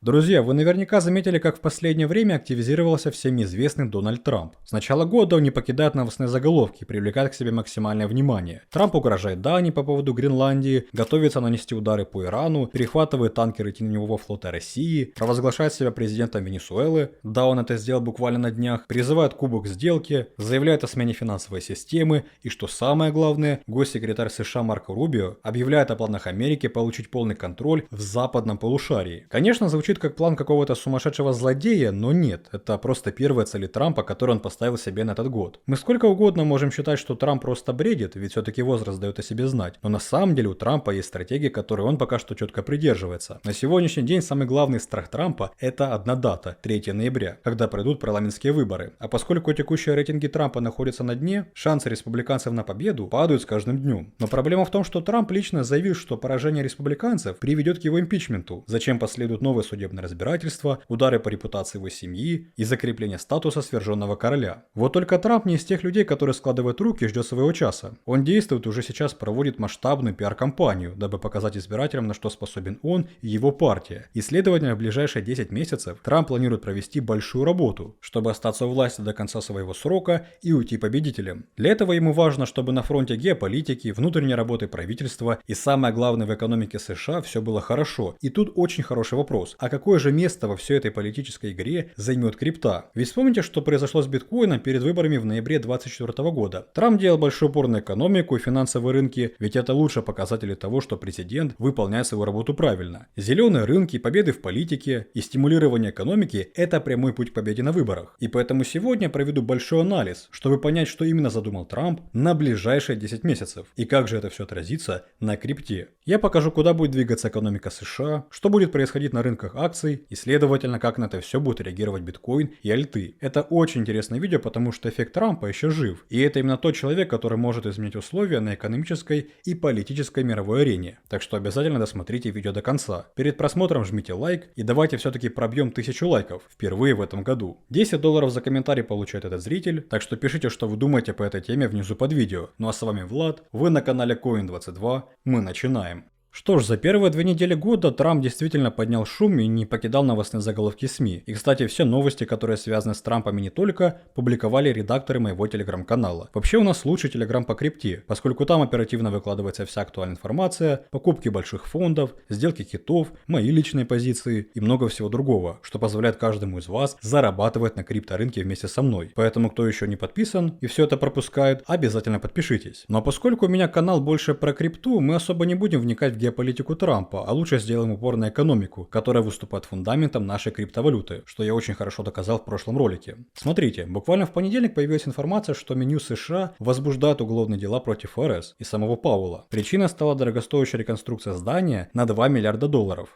Друзья, вы наверняка заметили, как в последнее время активизировался всем известный Дональд Трамп. С начала года он не покидает новостные заголовки и привлекает к себе максимальное внимание. Трамп угрожает Дании по поводу Гренландии, готовится нанести удары по Ирану, перехватывает танкеры теневого флота России, провозглашает себя президентом Венесуэлы, да, он это сделал буквально на днях, призывает Кубок к сделке, заявляет о смене финансовой системы и, что самое главное, госсекретарь США Марко Рубио объявляет о планах Америки получить полный контроль в западном полушарии. Конечно, звучит как план какого-то сумасшедшего злодея, но нет, это просто первая цель Трампа, которую он поставил себе на этот год. Мы сколько угодно можем считать, что Трамп просто бредит, ведь все-таки возраст дает о себе знать, но на самом деле у Трампа есть стратегия, которой он пока что четко придерживается. На сегодняшний день самый главный страх Трампа – это одна дата, 3 ноября, когда пройдут парламентские выборы. А поскольку текущие рейтинги Трампа находятся на дне, шансы республиканцев на победу падают с каждым днем. Но проблема в том, что Трамп лично заявил, что поражение республиканцев приведет к его импичменту, зачем последуют новые судебные разбирательства, удары по репутации его семьи и закрепление статуса сверженного короля. Вот только Трамп не из тех людей, которые складывают руки и ждет своего часа. Он действует, уже сейчас проводит масштабную пиар-кампанию, дабы показать избирателям, на что способен он и его партия. И следовательно, в ближайшие 10 месяцев Трамп планирует провести большую работу, чтобы остаться у власти до конца своего срока и уйти победителем. Для этого ему важно, чтобы на фронте геополитики, внутренней работы правительства и самое главное в экономике США все было хорошо. И тут очень хороший вопрос. А какое же место во всей этой политической игре займет крипта? Ведь вспомните, что произошло с биткоином перед выборами в ноябре 2024 года. Трамп делал большой упор на экономику и финансовые рынки, ведь это лучшие показатели того, что президент выполняет свою работу правильно. Зеленые рынки, победы в политике и стимулирование экономики – это прямой путь к победе на выборах. И поэтому сегодня проведу большой анализ, чтобы понять, что именно задумал Трамп на ближайшие 10 месяцев и как же это все отразится на крипте. Я покажу, куда будет двигаться экономика США, что будет происходить на рынках акций и, следовательно, как на это все будет реагировать биткоин и альты. Это очень интересное видео, потому что эффект Трампа еще жив. И это именно тот человек, который может изменить условия на экономической и политической мировой арене. Так что обязательно досмотрите видео до конца. Перед просмотром жмите лайк и давайте все-таки пробьем 1000 лайков впервые в этом году. $10 за комментарий получает этот зритель, так что пишите, что вы думаете по этой теме внизу под видео. Ну а с вами Влад, вы на канале Coin22, мы начинаем. Что ж, за первые 2 недели года Трамп действительно поднял шум и не покидал новостные заголовки СМИ. И, кстати, все новости, которые связаны с Трампом и не только, публиковали редакторы моего телеграм-канала. Вообще у нас лучший телеграм по крипте, поскольку там оперативно выкладывается вся актуальная информация, покупки больших фондов, сделки китов, мои личные позиции и много всего другого, что позволяет каждому из вас зарабатывать на крипторынке вместе со мной. Поэтому, кто еще не подписан и все это пропускает, обязательно подпишитесь. Но поскольку у меня канал больше про крипту, мы особо не будем вникать в геополитику Трампа, а лучше сделаем упор на экономику, которая выступает фундаментом нашей криптовалюты, что я очень хорошо доказал в прошлом ролике. Смотрите, буквально в понедельник появилась информация, что Минюст США возбуждает уголовные дела против ФРС и самого Пауэлла. Причиной стала дорогостоящая реконструкция здания на $2 миллиарда.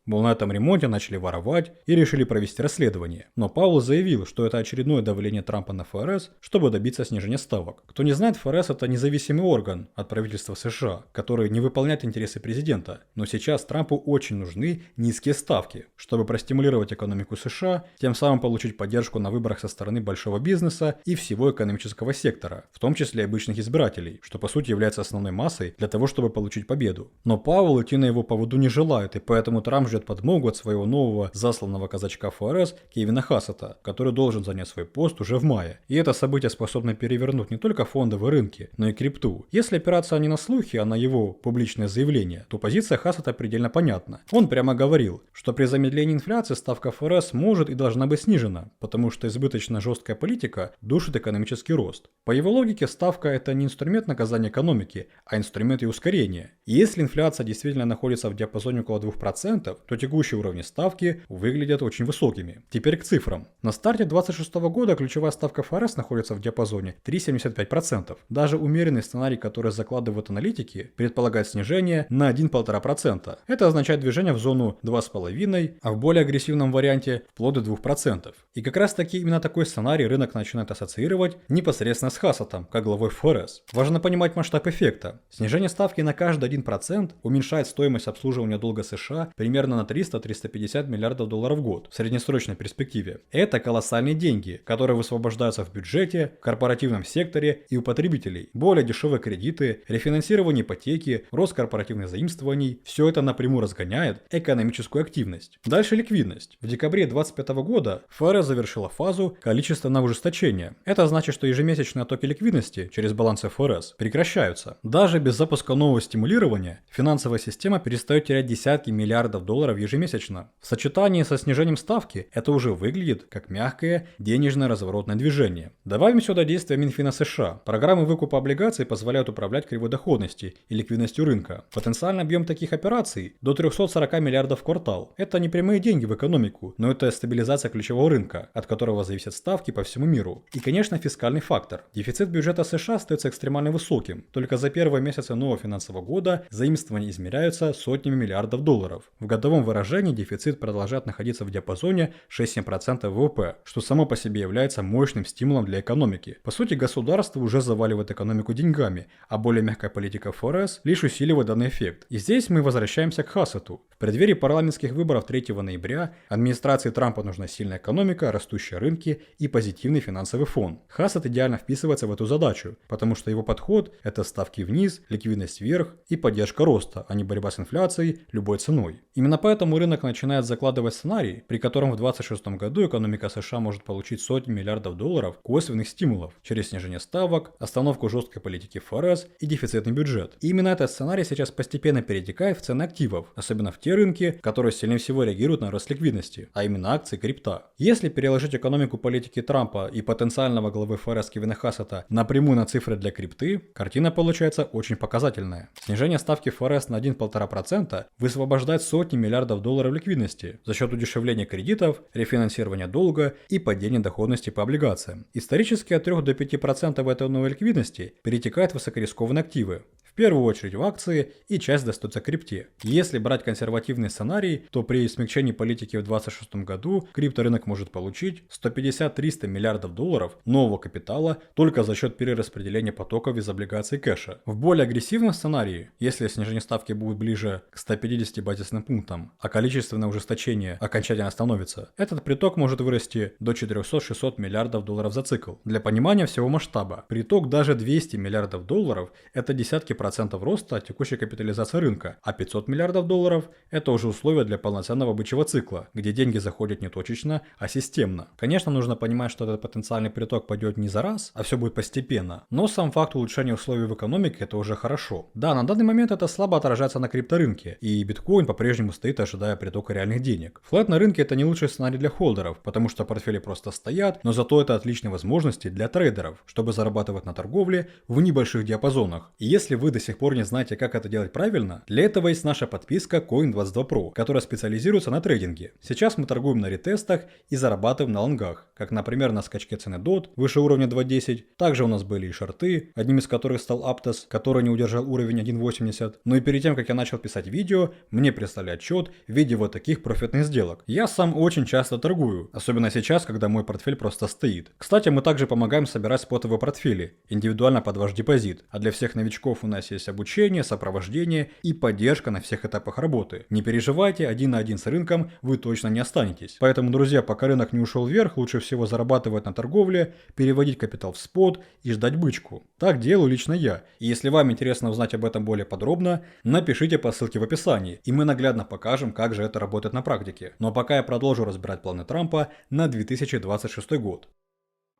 Мол, на этом ремонте начали воровать и решили провести расследование. Но Пауэлл заявил, что это очередное давление Трампа на ФРС, чтобы добиться снижения ставок. Кто не знает, ФРС это независимый орган от правительства США, который не выполняет интересы президента. Но сейчас Трампу очень нужны низкие ставки, чтобы простимулировать экономику США, тем самым получить поддержку на выборах со стороны большого бизнеса и всего экономического сектора, в том числе и обычных избирателей, что по сути является основной массой для того, чтобы получить победу. Но Пауэлл идти на его поводу не желает, и поэтому Трамп ждет подмогу от своего нового засланного казачка ФРС Кевина Хассета, который должен занять свой пост уже в мае. И это событие способно перевернуть не только фондовые рынки, но и крипту. Если опираться не на слухи, а на его публичное заявление, то позиция Хассета предельно понятна. Он прямо говорил, что при замедлении инфляции ставка ФРС может и должна быть снижена, потому что избыточно жесткая политика душит экономический рост. По его логике, ставка это не инструмент наказания экономики, а инструмент ее ускорения. И если инфляция действительно находится в диапазоне около 2%, то текущие уровни ставки выглядят очень высокими. Теперь к цифрам. На старте 2026 года ключевая ставка ФРС находится в диапазоне 3,75%. Даже умеренный сценарий, который закладывают аналитики, предполагает снижение на 1,5%. Это означает движение в зону 2,5%, а в более агрессивном варианте вплоть до 2%. И как раз таки именно такой сценарий рынок начинает ассоциировать непосредственно с Хассетом, как главой ФРС. Важно понимать масштаб эффекта. Снижение ставки на каждый 1% уменьшает стоимость обслуживания долга США примерно на 300-350 миллиардов долларов в год в среднесрочной перспективе. Это колоссальные деньги, которые высвобождаются в бюджете, в корпоративном секторе и у потребителей. Более дешевые кредиты, рефинансирование ипотеки, рост корпоративных заимствований вложений, все это напрямую разгоняет экономическую активность. Дальше ликвидность. В декабре 2025 года ФРС завершила фазу количественного ужесточения. Это значит, что ежемесячные оттоки ликвидности через балансы ФРС прекращаются. Даже без запуска нового стимулирования финансовая система перестает терять десятки миллиардов долларов ежемесячно. В сочетании со снижением ставки это уже выглядит как мягкое денежное разворотное движение. Добавим сюда действия Минфина США. Программы выкупа облигаций позволяют управлять кривой доходности и ликвидностью рынка. Потенциальный объем таких операций до 340 миллиардов в квартал. Это не прямые деньги в экономику, но это стабилизация ключевого рынка, от которого зависят ставки по всему миру. И, конечно, фискальный фактор. Дефицит бюджета США остается экстремально высоким. Только за первые месяцы нового финансового года заимствования измеряются сотнями миллиардов долларов. В годовом выражении дефицит продолжает находиться в диапазоне 6-7% ВВП, что само по себе является мощным стимулом для экономики. По сути, государство уже заваливает экономику деньгами, а более мягкая политика ФРС лишь усиливает данный эффект. И здесь мы возвращаемся к Хассету. В преддверии парламентских выборов 3 ноября администрации Трампа нужна сильная экономика, растущие рынки и позитивный финансовый фон. Хассет идеально вписывается в эту задачу, потому что его подход – это ставки вниз, ликвидность вверх и поддержка роста, а не борьба с инфляцией любой ценой. Именно поэтому рынок начинает закладывать сценарий, при котором в 2026 году экономика США может получить сотни миллиардов долларов косвенных стимулов через снижение ставок, остановку жесткой политики ФРС и дефицитный бюджет. И именно этот сценарий сейчас постепенно перетекает в цены активов, особенно в те рынки, которые сильнее всего реагируют на рост ликвидности, а именно акции крипта. Если переложить экономику политики Трампа и потенциального главы ФРС Кевина Хассета напрямую на цифры для крипты, картина получается очень показательная. Снижение ставки ФРС на 1,5% высвобождает сотни миллиардов долларов ликвидности за счет удешевления кредитов, рефинансирования долга и падения доходности по облигациям. Исторически от 3 до 5% этой новой ликвидности перетекает в высокорискованные активы. В первую очередь в акции и часть достается крипте. Если брать консервативный сценарий, то при смягчении политики в 2026 году крипторынок может получить 150-300 миллиардов долларов нового капитала только за счет перераспределения потоков из облигаций кэша. В более агрессивном сценарии, если снижение ставки будет ближе к 150 базисным пунктам, а количественное ужесточение окончательно остановится, этот приток может вырасти до 400-600 миллиардов долларов за цикл. Для понимания всего масштаба, приток даже 200 миллиардов долларов – это десятки процентов роста от текущей капитализации рынка, а 500 миллиардов долларов – это уже условия для полноценного бычьего цикла, где деньги заходят не точечно, а системно. Конечно, нужно понимать, что этот потенциальный приток пойдет не за раз, а все будет постепенно, но сам факт улучшения условий в экономике – это уже хорошо. Да, на данный момент это слабо отражается на крипторынке, и биткоин по-прежнему стоит, ожидая притока реальных денег. Флэт на рынке – это не лучший сценарий для холдеров, потому что портфели просто стоят, но зато это отличные возможности для трейдеров, чтобы зарабатывать на торговле в небольших диапазонах. И если вы до сих пор не знаете, как это делать правильно, для этого есть наша подписка Coin22 Pro, которая специализируется на трейдинге. Сейчас мы торгуем на ретестах и зарабатываем на лонгах, как, например, на скачке цены DOT выше уровня 2.10. Также у нас были и шорты, одним из которых стал Aptos, который не удержал уровень 1.80. Ну и перед тем, как я начал писать видео, мне прислали отчет в виде вот таких профитных сделок. Я сам очень часто торгую, особенно сейчас, когда мой портфель просто стоит. Кстати, мы также помогаем собирать спотовые портфели, индивидуально под ваш депозит. А для всех новичков у нас есть обучение, сопровождение и поддержка на всех этапах работы. Не переживайте, один на один с рынком вы точно не останетесь. Поэтому, друзья, пока рынок не ушел вверх, лучше всего зарабатывать на торговле, переводить капитал в спот и ждать бычку. Так делаю лично я. И если вам интересно узнать об этом более подробно, напишите по ссылке в описании, и мы наглядно покажем, как же это работает на практике. Но пока я продолжу разбирать планы Трампа на 2026 год.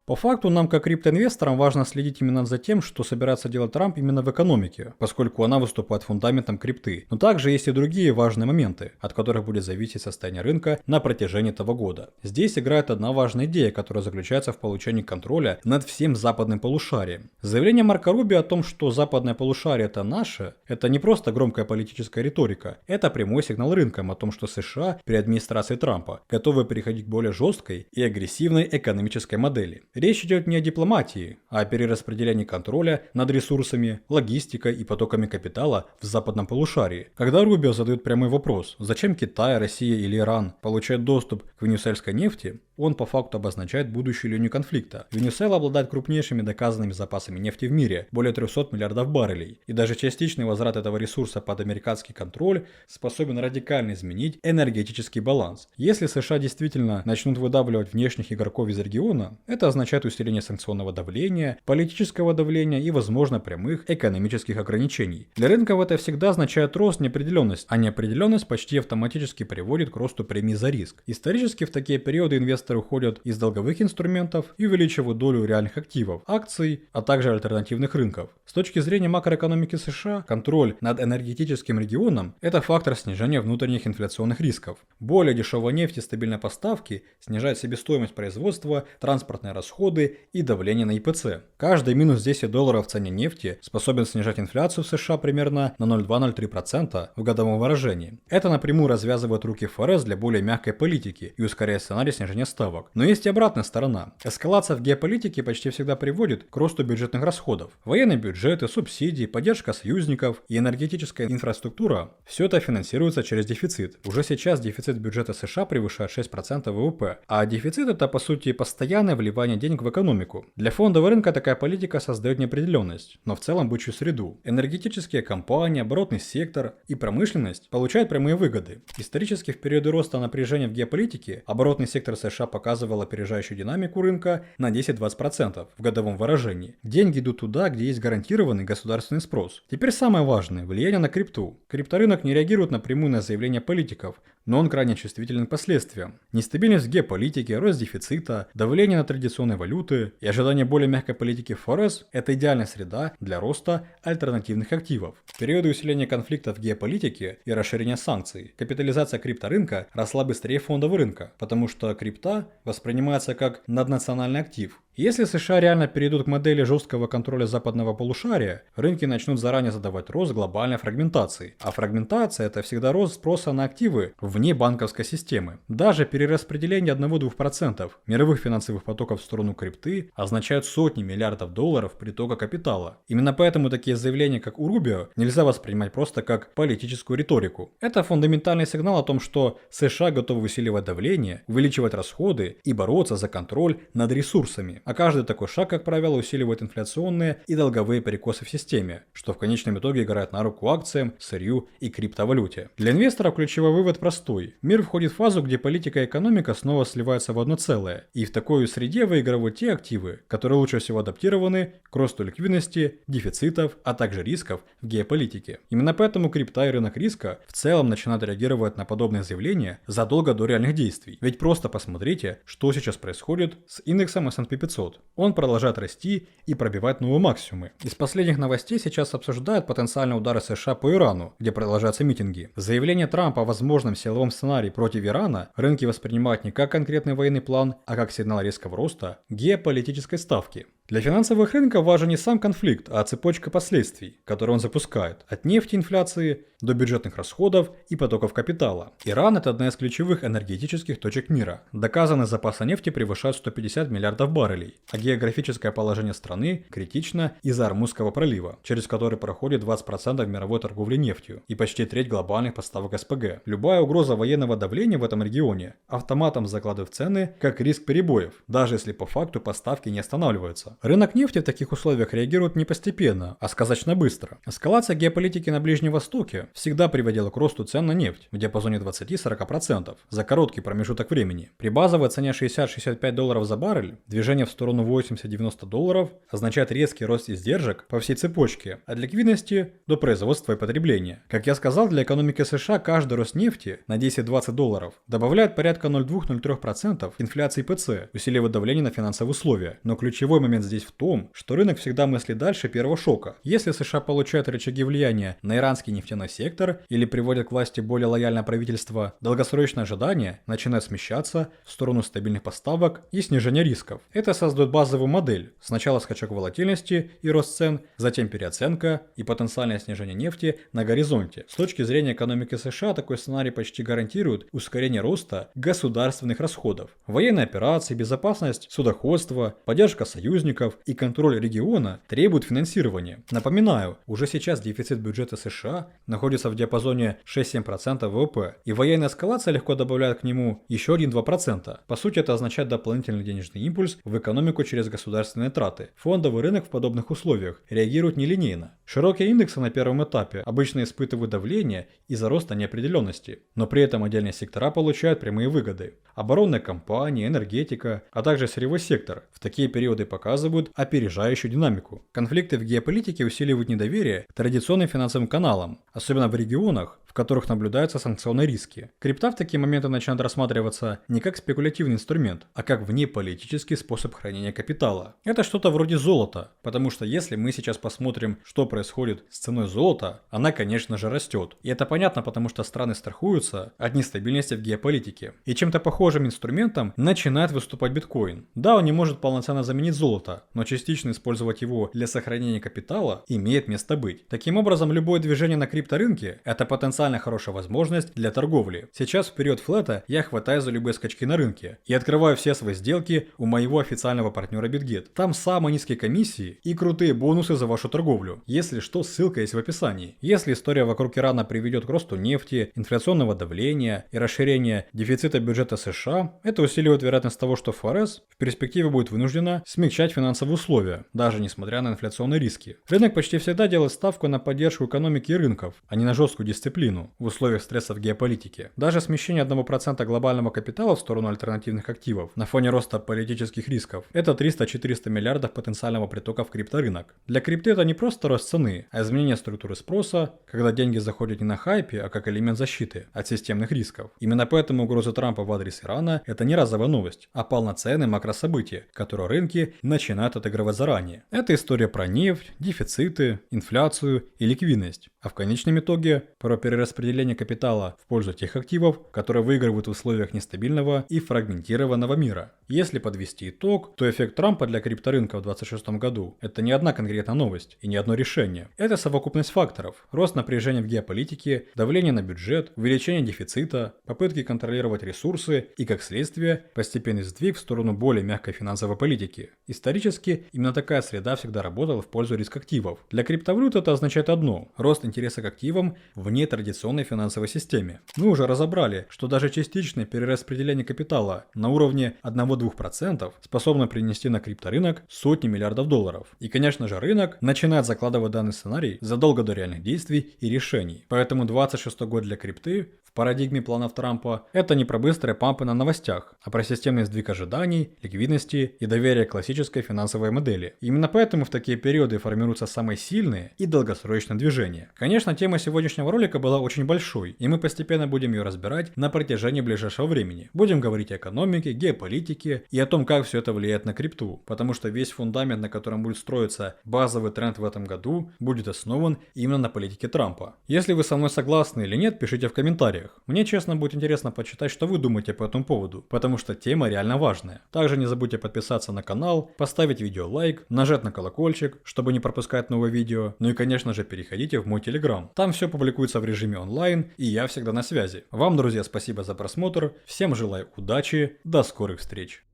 По факту нам, как криптоинвесторам, важно следить именно за тем, что собирается делать Трамп именно в экономике, поскольку она выступает фундаментом крипты. Но также есть и другие важные моменты, от которых будет зависеть состояние рынка на протяжении этого года. Здесь играет одна важная идея, которая заключается в получении контроля над всем западным полушарием. Заявление Марко Рубио о том, что западное полушарие это наше, это не просто громкая политическая риторика, это прямой сигнал рынкам о том, что США при администрации Трампа готовы переходить к более жесткой и агрессивной экономической модели. Речь идет не о дипломатии, а о перераспределении контроля над ресурсами, логистикой и потоками капитала в западном полушарии. Когда Рубио задает прямой вопрос, зачем Китай, Россия или Иран получают доступ к венесуэльской нефти, Он по факту обозначает будущую линию конфликта. Венесуэла обладает крупнейшими доказанными запасами нефти в мире, более 300 миллиардов баррелей, и даже частичный возврат этого ресурса под американский контроль способен радикально изменить энергетический баланс. Если США действительно начнут выдавливать внешних игроков из региона, это означает усиление санкционного давления, политического давления и, возможно, прямых экономических ограничений. Для рынков это всегда означает рост, неопределенность, а неопределенность почти автоматически приводит к росту премий за риск. Исторически в такие периоды инвесторы уходят из долговых инструментов и увеличивают долю реальных активов, акций, а также альтернативных рынков. С точки зрения макроэкономики США, контроль над энергетическим регионом – это фактор снижения внутренних инфляционных рисков. Более дешевая нефть и стабильные поставки снижают себестоимость производства, транспортные расходы и давление на ИПЦ. Каждый минус 10 долларов в цене нефти способен снижать инфляцию в США примерно на 0,2-0,3% в годовом выражении. Это напрямую развязывает руки ФРС для более мягкой политики и ускоряет сценарий снижения ставок. Но есть и обратная сторона. Эскалация в геополитике почти всегда приводит к росту бюджетных расходов. Военные бюджеты, субсидии, поддержка союзников и энергетическая инфраструктура – все это финансируется через дефицит. Уже сейчас дефицит бюджета США превышает 6% ВВП, а дефицит – это по сути постоянное вливание денег в экономику. Для фондового рынка такая политика создает неопределенность, но в целом бычью среду. Энергетические компании, оборотный сектор и промышленность получают прямые выгоды. Исторически в периоды роста напряжения в геополитике оборотный сектор США показывал опережающую динамику рынка на 10-20% в годовом выражении. Деньги идут туда, где есть гарантированный государственный спрос. Теперь самое важное – влияние на крипту. Крипторынок не реагирует напрямую на заявления политиков, но он крайне чувствителен к последствиям. Нестабильность в геополитике, рост дефицита, давление на традиционные валюты и ожидание более мягкой политики ФРС – это идеальная среда для роста альтернативных активов. В периоды усиления конфликтов в геополитике и расширения санкций, капитализация крипторынка росла быстрее фондового рынка, потому что крипта воспринимается как наднациональный актив. Если США реально перейдут к модели жесткого контроля западного полушария, рынки начнут заранее задавать рост глобальной фрагментации. А фрагментация – это всегда рост спроса на активы вне банковской системы. Даже перераспределение 1-2% мировых финансовых потоков в сторону крипты означает сотни миллиардов долларов притока капитала. Именно поэтому такие заявления, как у Рубио, нельзя воспринимать просто как политическую риторику. Это фундаментальный сигнал о том, что США готовы усиливать давление, увеличивать расходы и бороться за контроль над ресурсами. А каждый такой шаг, как правило, усиливает инфляционные и долговые перекосы в системе, что в конечном итоге играет на руку акциям, сырью и криптовалюте. Для инвесторов ключевой вывод простой. Мир входит в фазу, где политика и экономика снова сливаются в одно целое. И в такой среде выигрывают те активы, которые лучше всего адаптированы к росту ликвидности, дефицитов, а также рисков в геополитике. Именно поэтому крипта и рынок риска в целом начинают реагировать на подобные заявления задолго до реальных действий. Ведь просто посмотрите, что сейчас происходит с индексом S&P 500. Он продолжает расти и пробивать новые максимумы. Из последних новостей сейчас обсуждают потенциальные удары США по Ирану, где продолжаются митинги. Заявление Трампа о возможном силовом сценарии против Ирана рынки воспринимают не как конкретный военный план, а как сигнал резкого роста геополитической ставки. Для финансовых рынков важен не сам конфликт, а цепочка последствий, которые он запускает, от нефти, инфляции до бюджетных расходов и потоков капитала. Иран – это одна из ключевых энергетических точек мира. Доказанные запасы нефти превышают 150 миллиардов баррелей, а географическое положение страны критично из-за Ормузского пролива, через который проходит 20% мировой торговли нефтью и почти треть глобальных поставок СПГ. Любая угроза военного давления в этом регионе автоматом закладывает в цены как риск перебоев, даже если по факту поставки не останавливаются. Рынок нефти в таких условиях реагирует не постепенно, а сказочно быстро. Эскалация геополитики на Ближнем Востоке всегда приводила к росту цен на нефть в диапазоне 20-40% за короткий промежуток времени. При базовой цене 60-65 долларов за баррель движение в сторону 80-90 долларов означает резкий рост издержек по всей цепочке, от ликвидности до производства и потребления. Как я сказал, для экономики США каждый рост нефти на 10-20 долларов добавляет порядка 0,2-0,3% инфляции ПЦ, усиливает давление на финансовые условия. Но ключевой момент здесь в том, что рынок всегда мыслит дальше первого шока. Если США получают рычаги влияния на иранский нефтяной сектор или приводят к власти более лояльное правительство, долгосрочные ожидания начинают смещаться в сторону стабильных поставок и снижения рисков. Это создает базовую модель. Сначала скачок волатильности и рост цен, затем переоценка и потенциальное снижение нефти на горизонте. С точки зрения экономики США такой сценарий почти гарантирует ускорение роста государственных расходов. Военные операции, безопасность судоходства, поддержка союзников, союзников и контроль региона требуют финансирования. Напоминаю, уже сейчас дефицит бюджета США находится в диапазоне 6-7% ВВП, и военная эскалация легко добавляет к нему еще 1-2%. По сути, это означает дополнительный денежный импульс в экономику через государственные траты. Фондовый рынок в подобных условиях реагирует нелинейно. Широкие индексы на первом этапе обычно испытывают давление из-за роста неопределенности, но при этом отдельные сектора получают прямые выгоды. Оборонные компании, энергетика, а также сырьевой сектор в такие периоды показывают опережающую динамику. Конфликты в геополитике усиливают недоверие к традиционным финансовым каналам, особенно в регионах, в которых наблюдаются санкционные риски. Крипта в такие моменты начинает рассматриваться не как спекулятивный инструмент, а как внеполитический способ хранения капитала. Это что-то вроде золота, потому что если мы сейчас посмотрим, что происходит с ценой золота, она, конечно же, растет. И это понятно, потому что страны страхуются от нестабильности в геополитике. И чем-то похожим инструментом начинает выступать биткоин. Да, он не может полноценно заменить золото, но частично использовать его для сохранения капитала имеет место быть. Таким образом, любое движение на крипторынке – это потенциально хорошая возможность для торговли. Сейчас в период флета я хватаю за любые скачки на рынке и открываю все свои сделки у моего официального партнера BitGet. Там самые низкие комиссии и крутые бонусы за вашу торговлю. Если что, ссылка есть в описании. Если история вокруг Ирана приведет к росту нефти, инфляционного давления и расширения дефицита бюджета США, это усиливает вероятность того, что ФРС в перспективе будет вынуждена смягчать финансовые условия, даже несмотря на инфляционные риски. Рынок почти всегда делает ставку на поддержку экономики и рынков, а не на жесткую дисциплину в условиях стресса в геополитике. Даже смещение 1% глобального капитала в сторону альтернативных активов на фоне роста политических рисков – это 300-400 миллиардов потенциального притока в крипторынок. Для крипты это не просто рост цены, а изменение структуры спроса, когда деньги заходят не на хайпе, а как элемент защиты от системных рисков. Именно поэтому угроза Трампа в адрес Ирана – это не разовая новость, а полноценное макрособытие, которое рынки начинают отыгрывать заранее. Это история про нефть, дефициты, инфляцию и ликвидность. А в конечном итоге про перераспределение капитала в пользу тех активов, которые выигрывают в условиях нестабильного и фрагментированного мира. Если подвести итог, то эффект Трампа для крипторынка в 2026 году – это не одна конкретная новость и не одно решение. Это совокупность факторов: рост напряжения в геополитике, давление на бюджет, увеличение дефицита, попытки контролировать ресурсы и, как следствие, постепенный сдвиг в сторону более мягкой финансовой политики. Исторически именно такая среда всегда работала в пользу риск-активов. Для криптовалют это означает одно – рост интереса к активам вне традиционной финансовой системе. Мы уже разобрали, что даже частичное перераспределение капитала на уровне 1-2% способно принести на крипторынок сотни миллиардов долларов. И, конечно же, рынок начинает закладывать данный сценарий задолго до реальных действий и решений. Поэтому 26 год для крипты в парадигме планов Трампа – это не про быстрые пампы на новостях, а про системный сдвиг ожиданий, ликвидности и доверия к классической финансовой модели. Именно поэтому в такие периоды формируются самые сильные и долгосрочные движения. Конечно, тема сегодняшнего ролика была очень большой, и мы постепенно будем ее разбирать на протяжении ближайшего времени. Будем говорить о экономике, геополитике и о том, как все это влияет на крипту, потому что весь фундамент, на котором будет строиться базовый тренд в этом году, будет основан именно на политике Трампа. Если вы со мной согласны или нет, пишите в комментариях. Мне, честно, будет интересно почитать, что вы думаете по этому поводу, потому что тема реально важная. Также не забудьте подписаться на канал, поставить видео лайк, нажать на колокольчик, чтобы не пропускать новые видео, ну и, конечно же, переходите в мой телеграм. Там все публикуется в режиме онлайн, и я всегда на связи. Вам, друзья, спасибо за просмотр, всем желаю удачи, до скорых встреч.